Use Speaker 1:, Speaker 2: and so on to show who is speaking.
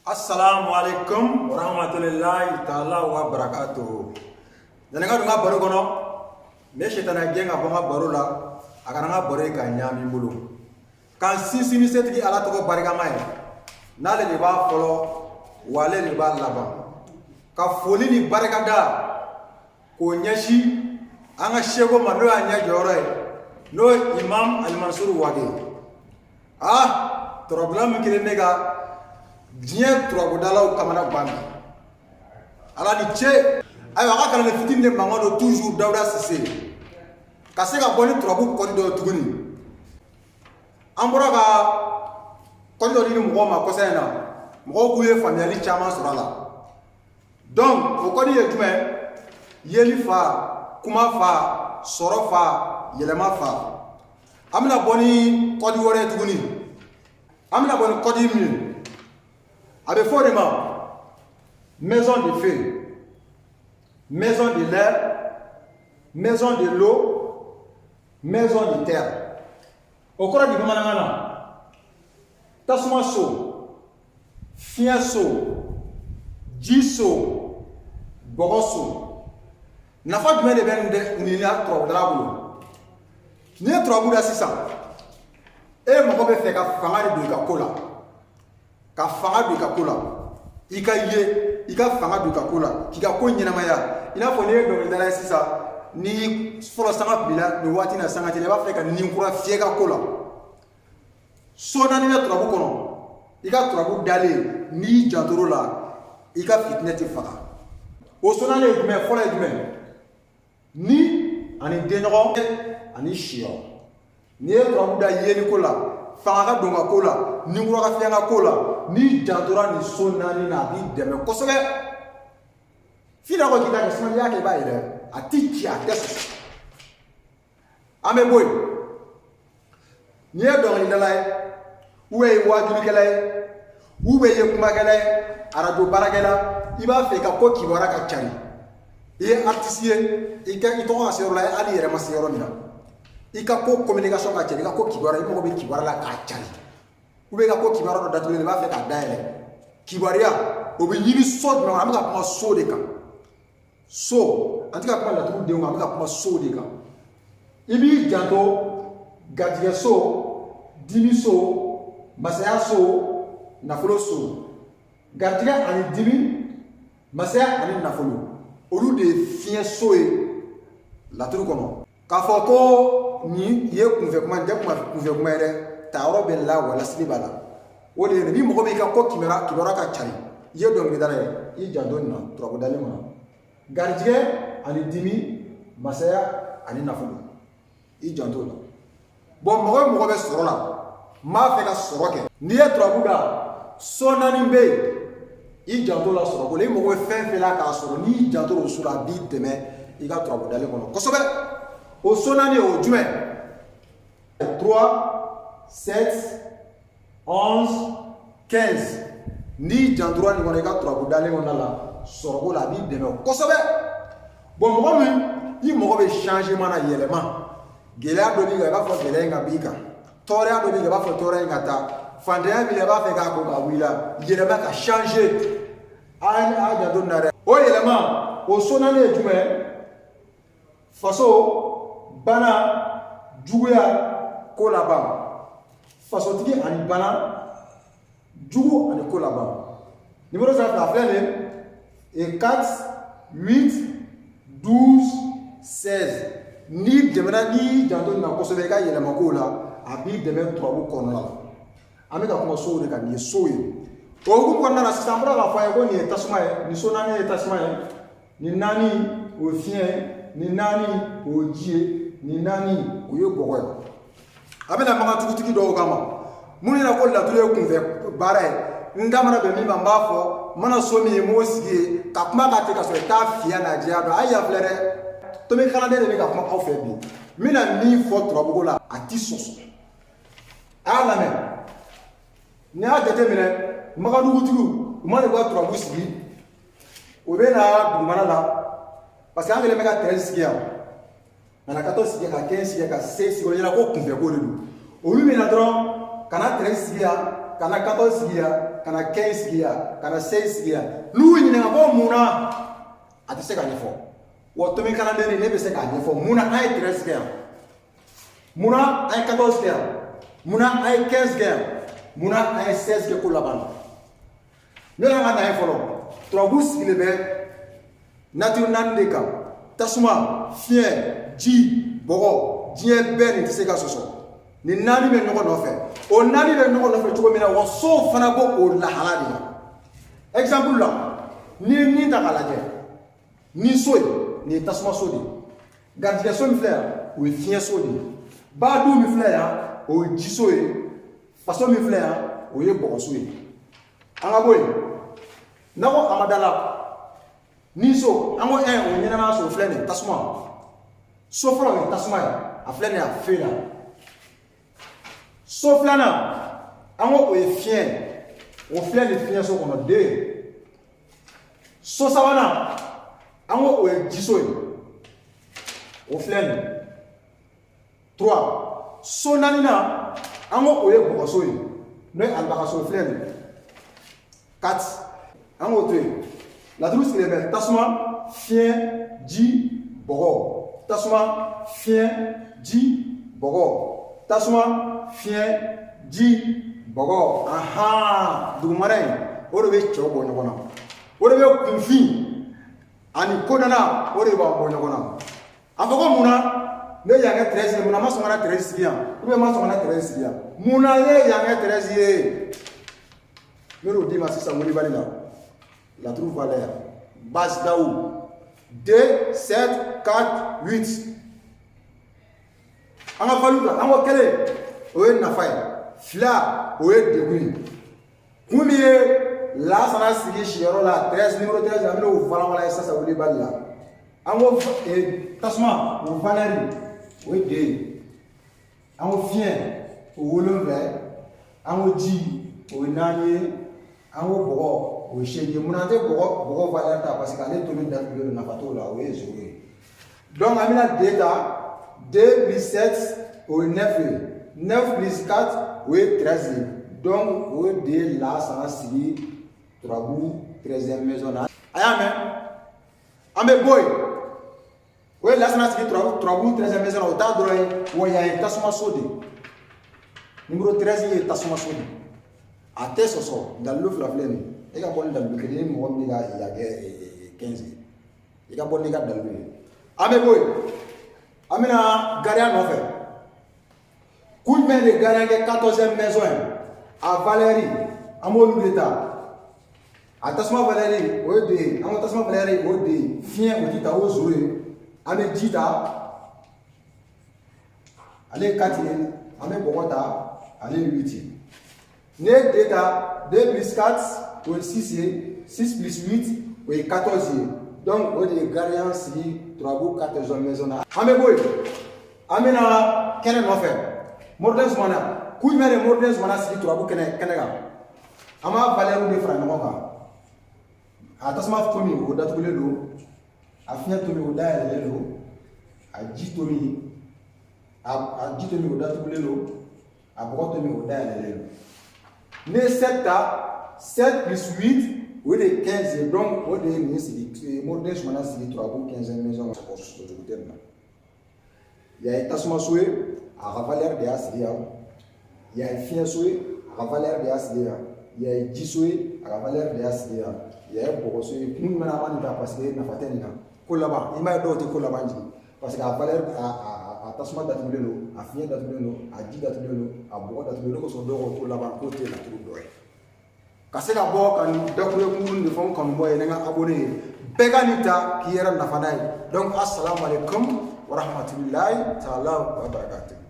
Speaker 1: Assalamu alaikum wa rahmatullahi ta'ala wa barakatuh. Jangan dengar baru kono. Meshe tanah genga bonga baru la. Akan nga baru ikan nyami bulu. Kan sisi ni setigi ala toko barika mai. Nale ni ba follow, wale ni ba laba. Ka foli ni barika da. Ko nyashi anga shego mando anya jore. No Imam Al-Mansur Wage. Problem kile nega. Diɲɛ turabudalaw kamana banna ala ni cɛ ayiwa a ka kalanden fitinin de mankan don toujours Dawuda Sise ka se ka bɔ ni turabu kɔni dɔ tuguni an bɔra ka kɔni dɔ di mɔgɔw ma kɔsa in na mɔgɔw k'u ye faamuyali caman sɔrɔ a la donc o kɔni ye jumɛn yeli fa kuma fa sɔrɔ fa yɛlɛma fa an bɛna bɔ ni kɔdi wɛrɛ tuguni an bɛna bɔ ni kɔdi min avec fondement, maison de feu, maison de l'air, maison de l'eau, maison de terre. Au cours du Bamanangana, tasuma so, fien so, jiso, boroso. Nafa du de bende nina trodrabulo. Ni trobuda sisa. E moko be fe ka fanga de ka kola. Ka fanga du ka kola ika ye ika fanga du ka kola kika ko nyinamaya ina fo ne do ndala sisa ni folo sanga bila ni wati na sanga tele ba fe ka ni nkura fie ka kola so na ni na trabu kono ika trabu dale ni jantoro la ika fitneti faka o so na le gume folo gume ni ani denyo ani shio ni trabu da yeni kola fanga donga kola ni ngura ka fianga kola ni jantora ni sonani na bi deme kosobe fina ko kita ke sonani yake ba ire atichi ates ame boy ni e don indalay uwe wajulu kelay uwe ye kuma kelay arajo barakela iba fe ka ko kibara ka chari e artiste e ka ito ka sero la ali ere masero ni ika ko communication ka chari ka ko kibara imo ko be kibara la ka chari ube ka ko kibara do datule ne ba fe ka daele kibaria obi yini sod na amaka kuma so de ka so antika kuma la tu de ngo amaka kuma so de ka ibi janto gadie so dimi so masaya so nafolo so gadie ani dimi masaya ani nafolo olu de fien so e la turu kono ka foko ni ye kunfe kuma de kuma ere taaro be la wala sibala wole ne bi mo ko be ka ko kimera ka chari ye do ngi dara i jando na trobo dale mo gardie ani dimi masaya ani nafulu i jando la bon mo be soro la ma fe ka soro ke ni e trobo da sonani be i jando la soro ko le mo ko fe la ka soro ni jando ro sura bi deme i ga trobo dale ko ko sobe o sonani o jume 3 7, 11, 15. Ni jandroit ni koneka trobo dale ngona la sorgo la bi deme kosobe. Bon mo mi i mo be changement na yelema. Gela do bi ga ba fo gela nga bika. Tore do bi ga ba fo tore nga ta. Fandea bi ba fe ka ko ga wila. Yelema ka changer. A ja do na re. O yelema o sona ne jume. Faso bana juguya ko la ba. Fasotigi ani bana jugu ani kolaba numéro ça la flène et 4 8 12 16 ni demena ni janto na kosobe ka yele makola abi deme trobu kono la ameka kuma so de ka ni so yi o ku konna na sambra la fa ko ni tasuma ni so na ni tasuma ni nani o fien ni nani o jie ni nani o yo bogo abena maka tukutiki do kama muni na ko la tule kunve bare ndamana be mi bamba fo mana so mi mo sigi ka kuma ka te ka so ta fia na dia do aya flere to me kala de ka kuma ka fe bi mina mi fo trobo la ati soso ala me ni a jete mine maka dugutigu umane ko trobo sigi o be na dumana la parce que angele me ka 13 sigi ya na 14 sigi ka 15 sigi ka 16 sigi o yela ko kunve ko de do o mi na dron kana 13 sigi ya kana 14 sigi yan kana 15 sigi yan kana 16 sigi yan n'u ɲininka ko mun na a tɛ se ka ɲɛfɔ wa tomi kalanden ne bɛ se k'a ɲɛfɔ mun na an ye 13 kɛ yan mun na an ye 14 kɛ yan mun na an ye 15 kɛ yan mun na an ye 16 kɛ ko laban na ne y'an ka na ye fɔlɔ turabu sigilen bɛ nature 4 de kan tasuma fiɲɛ ji bɔgɔ diɲɛ bɛɛ nin tɛ se ka sɔsɔ nin 4 bɛ ɲɔgɔn nɔfɛ o 4 bɛ ɲɔgɔn nɔfɛ cogo min na wa so fana bɔ o lahala de la exemple la ni ye nin ta k'a lajɛ ni so ye nin ye tasuma so de ye garijɛgɛ so min filɛ yan o ye fiɲɛ so de ye baadu min filɛ yan o ye ji so ye faso min filɛ yan o ye bɔgɔ so ye an ka bɔ yen n'a ko a ma da la ni so an ko o ɲɛnamaya so filɛ nin ye tasuma so fɔlɔ o ye tasuma ye a filɛ nin ye a fe la so filanan an ko o ye fiɲɛ o filɛ nin fiɲɛ so kɔnɔ den so sabanan an ko o ye ji so ye o filɛ nin 3 so naaninan an ko o ye bɔgɔ so ye n'o ye alibaga so filɛ nin 4 an k'o to yen laturu sigilen bɛ tasuma fiɲɛ ji bɔgɔ tasuma fiɲɛ ji bɔgɔ tasuma fiɲɛ ji bɔgɔ dugumana in o de bɛ cɛw bɔ ɲɔgɔn na o de bɛ kunfin ani kodana o de b'a bɔ ɲɔgɔn na a fɔ ko mun na ne y'an kɛ 13 ye mun na ma sɔn ka na 13 sigi yan ma sɔn ka na 13 sigi yan mun na ne y'an kɛ 13 ye n bɛ n'o d'i ma sisan Welibali la laturu valeur base Daou 2 7 4 8 an ka valeur la an ko kelen o ye nafa ye fila o ye degun ye kun min ye Lansana sigi siyɔrɔ la 13 numéro 13 an bɛ n'o walawala ye sisan Welibali la an ko tasuma o valeur o ye de ye an ko fiɲɛ o 7 an ko ji o ye 4 ye an ko bɔgɔ o ye 8 ye mun na an tɛ bɔgɔ valeur ta parce que ale tomi datugulen don nafa t'o la o ye 0 ye donc an bɛna de ta 2 plus 7 o ye 9 ye 9 plus 4 o ye 13 ye donc o de Lansana sigi turabu 13e maison na a y'a mɛn an bɛ bɔ yen o ye Lansana sigi turabu 13e maison na o t'a dɔrɔn ye wa yan ye tasuma so de numéro 13 ye tasuma so de a tɛ sɔsɔ dalilu fila filɛ nin ye e ka bɔ ni dalilu kelen ye mɔgɔ min ka yakɛ 15 ye i ka bɔ n'i ka dalilu ye an bɛ bɔ yen an bɛna gardien nɔfɛ kun jumɛn de gardien kɛ 14e maison ye a valeur an b'olu de ta a tasuma valeur o ye de ye an ko tasuma valeur o de ye fiɲɛ o ti ta o 0 ye an bɛ ji ta ale ye 4 ye an bɛ bɔgɔ ta ale ye 8 ye n'i ye de ta 2 plus 4 o ye 6 ye 6 plus 8 o ye 14 ye donc o de ye gardien sigi turabu 14e maison na an bɛ bɔ yen an bɛna kɛnɛ nɔfɛ Moriden Sumana kun jumɛn de Moriden Sumana sigi turabu kɛnɛ kan an b'a valeur de fara ɲɔgɔn kan a tasuma tomi o datugulen don a fiɲɛ tomi o dayɛlɛlen don a ji tomi o datugulen don a bɔgɔ tomi o dayɛlɛlen don ne ye 7 ta 7 plus 8 o de ye 15 ye donc o de ye nin sigi Moriden Sumana sigi turabu 15e maison na sɔgɔsɔgɔjugu tɛ nin na yan ye tasuma so ye a ka valeur de y'a sigi yan yan ye fiɲɛ so ye a ka valeur de y'a sigi yan yan ye ji so ye a ka valeur de y'a sigi yan yan ye bɔgɔ so ye kun jumɛn na an b'a nin ta parce que nafa tɛ nin na ko laban i m'a ye dɔw tɛ ko laban jigin parce que a valeur a tasuma datugulen don a fiɲɛ datugulen don a ji datugulen don a bɔgɔ datugulen don o de kosɔn dɔw ko ko laban k'o tɛ laturu dɔ ye ka se ka bɔ ka nin dakuru kunkuruni de fɛnw kanubɔ ye ni n ka abonné ye bɛɛ ka nin ta k'i yɛrɛ nafa n'a ye donc assalamu alaikum wa rahmatulahi taala wa barakatuh.